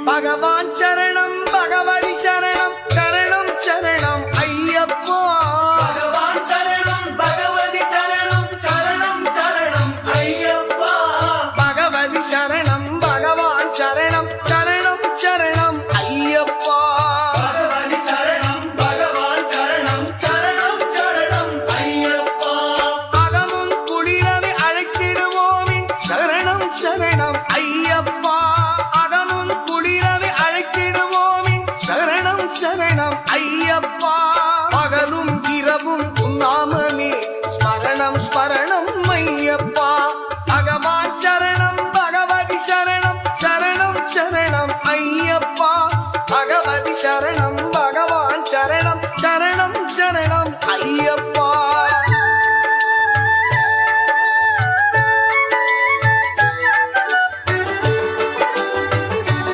பகவான் சரணம் பகவதி சரணம் சரணம் சரணம் ஐயப்பா பகவான் சரணம் பகவதி சரணம் சரணம் சரணம் ஐயப்பா பகவதி சரணம் பகவான் சரணம் சரணம் சரணம் ஐயப்பா பகவதி சரணம் பகவான் சரணம் சரணம் சரணம் ஐயப்பா அகமும் குளிரவி அழைத்திடுவோமே சரணம் சரணம் ஐயப்பா அகமும் குளிரவி அழைத்திடுவோமே சரணம் சரணம் ஐயப்பா பகலும் இரவும் உன்னாமமே ஸ்மரணம் ஸ்மரணம் ஐயப்பா பகவான் சரணம் பகவதி சரணம் சரணம் சரணம் ஐயப்பா பகவதி சரணம் பகவான் சரணம் சரணம் சரணம் ஐயப்பா